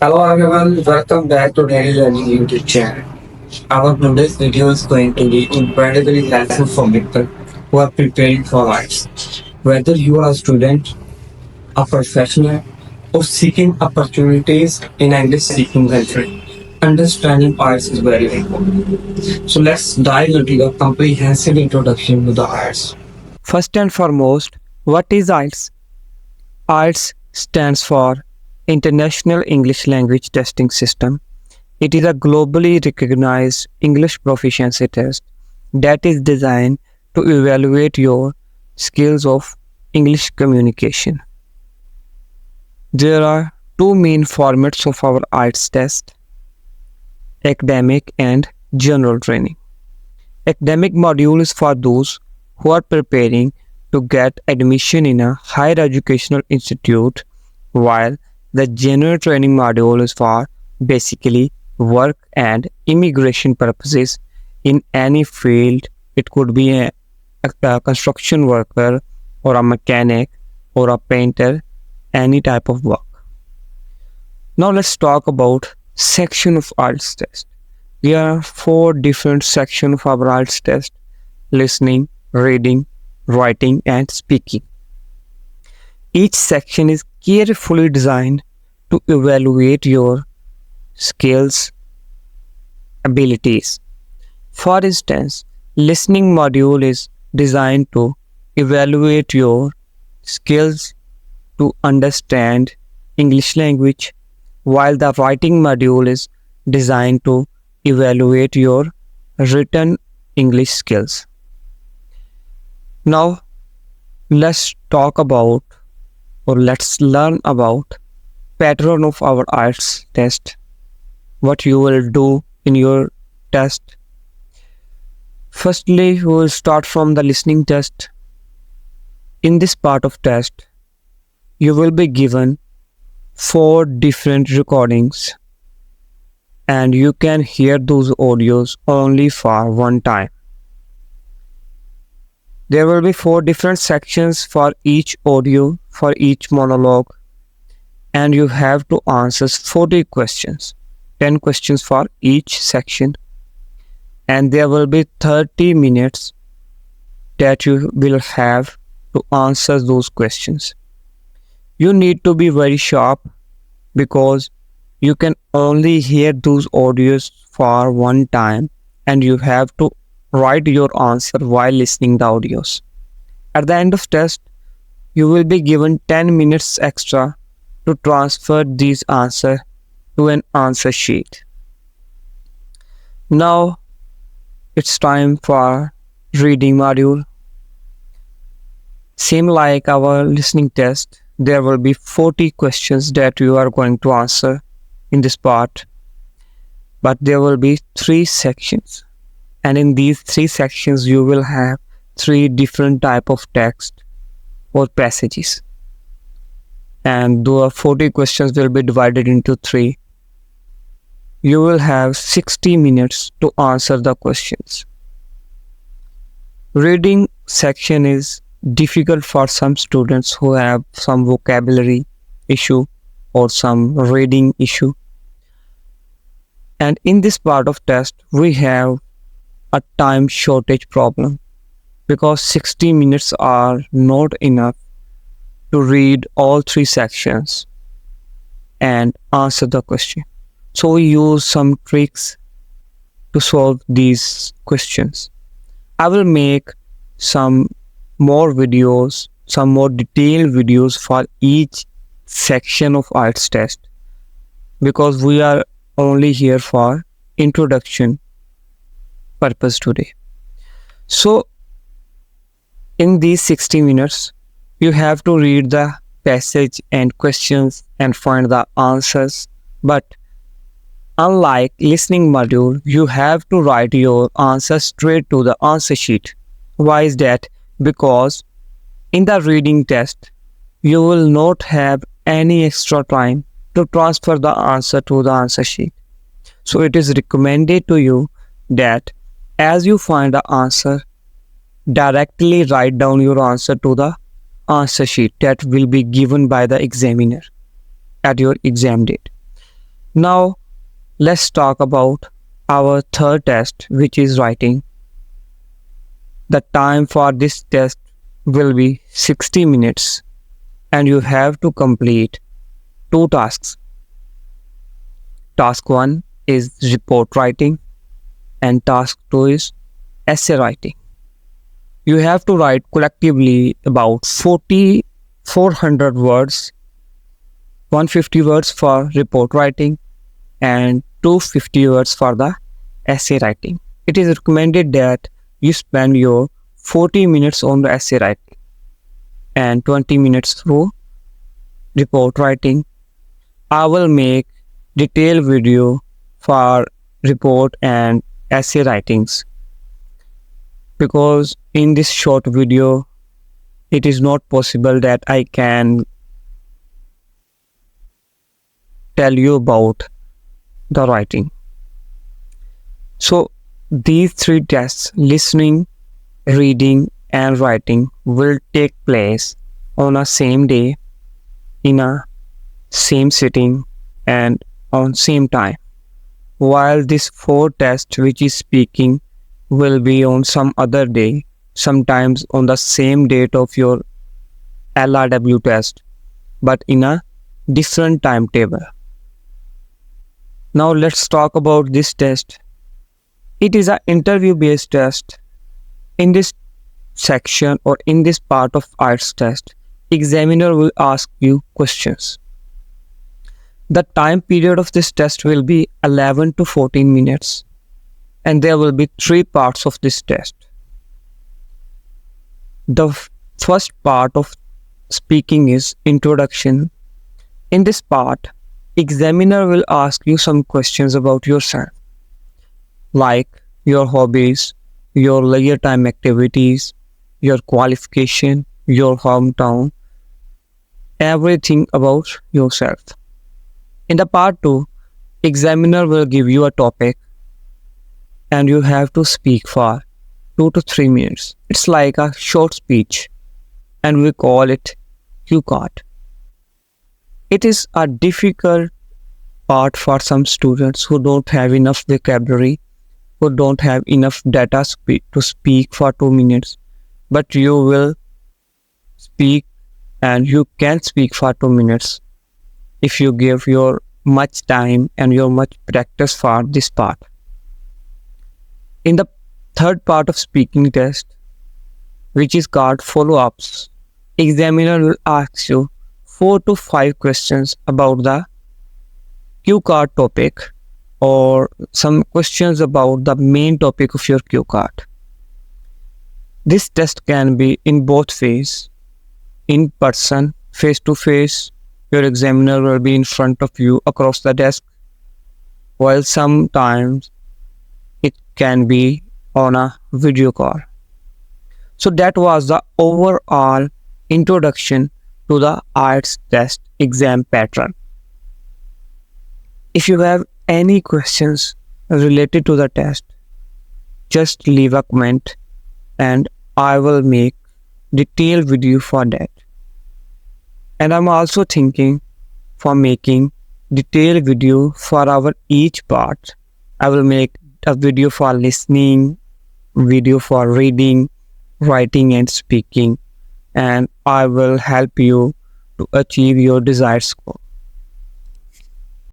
Hello everyone, welcome back to Daily Learning YouTube channel. Our today's video is going to be incredibly helpful for people who are preparing for IELTS. Whether you are a student, a professional, or seeking opportunities in English-speaking country, understanding IELTS is very important. So let's dive into a comprehensive introduction to the IELTS. First and foremost, what is IELTS? IELTS stands for International English Language Testing System. It is a globally recognized English proficiency test that is designed to evaluate your skills of English communication. There are two main formats of our IELTS test: academic and general training. Academic module is for those who are preparing to get admission in a higher educational institute, while the general training module is for basically work and immigration purposes in any field. It could be a construction worker or a mechanic or a painter, any type of work. Now let's talk about section of IELTS test. There are four different sections of our IELTS test: listening, reading, writing, and speaking. Each section is carefully designed to evaluate your skills, abilities. For instance, listening module is designed to evaluate your skills to understand English language, while the writing module is designed to evaluate your written English skills. Now, let's talk about or let's learn about pattern of our IELTS test. What you will do in your test. Firstly, we will start from the listening test. In this part of test, you will be given four different recordings and you can hear those audios only for one time. There will be four different sections for each audio, for each monologue, and you have to answer 40 questions, 10 questions for each section, and there will be 30 minutes that you will have to answer those questions. You need to be very sharp because you can only hear those audios for one time and you have to write your answer while listening the audios. At the end of test, you will be given 10 minutes extra to transfer these answers to an answer sheet. Now it's time for reading module. Same like our listening test, there will be 40 questions that you are going to answer in this part, but there will be 3 sections, and in these 3 sections you will have 3 different type of text or passages, and the 40 questions will be divided into 3. You will have 60 minutes to answer the questions. Reading section is difficult for some students who have some vocabulary issue or some reading issue. And in this part of test, we have a time shortage problem because 60 minutes are not enough to read all 3 sections and answer the question. So we use some tricks to solve these questions. I will make some more videos, some more detailed videos for each section of IELTS test because we are only here for introduction purpose today. So in these 60 minutes, you have to read the passage and questions and find the answers. But unlike listening module, you have to write your answer straight to the answer sheet. Why is that? Because in the reading test, you will not have any extra time to transfer the answer to the answer sheet. So it is recommended to you that as you find the answer, directly write down your answer to the answer sheet that will be given by the examiner at your exam date. Now, let's talk about our third test, which is writing. The time for this test will be 60 minutes, and you have to complete two tasks. Task 1 is report writing, and task 2 is essay writing. You have to write collectively about 400 words, 150 words for report writing, and 250 words for the essay writing. It is recommended that you spend your 40 minutes on the essay writing and 20 minutes through report writing. I will make detailed video for report and essay writings, because in this short video it is not possible that I can tell you about the writing. So these three tests, listening, reading and writing, will take place on a same day, in a same sitting and on same time, while this fourth test, which is speaking, will be on some other day, sometimes on the same date of your LRW test, but in a different timetable. Now let's talk about this test. It is an interview based test. In this section or in this part of IELTS test, examiner will ask you questions. The time period of this test will be 11 to 14 minutes, and there will be three parts of this test. The first part of speaking is introduction. In this part, examiner will ask you some questions about yourself, like your hobbies, your leisure time activities, your qualification, your hometown, everything about yourself. In the part 2, examiner will give you a topic and you have to speak for 2 to 3 minutes. It's like a short speech and we call it cue card. It is a difficult part for some students who don't have enough vocabulary, who don't have enough data to speak for 2 minutes, but you will speak and you can speak for 2 minutes if you give your much time and your much practice for this part. In the third part of speaking test, which is called follow-ups, examiner will ask you 4 to 5 questions about the cue card topic or some questions about the main topic of your cue card. This test can be in both ways, in person, face to face. Your examiner will be in front of you across the desk, while sometimes it can be on a video call. So that was the overall introduction to the IELTS test exam pattern. If you have any questions related to the test, just leave a comment and I will make detailed video for that. And I'm also thinking for making detailed video for our each part. I will make a video for listening, video for reading, writing and speaking, and I will help you to achieve your desired score.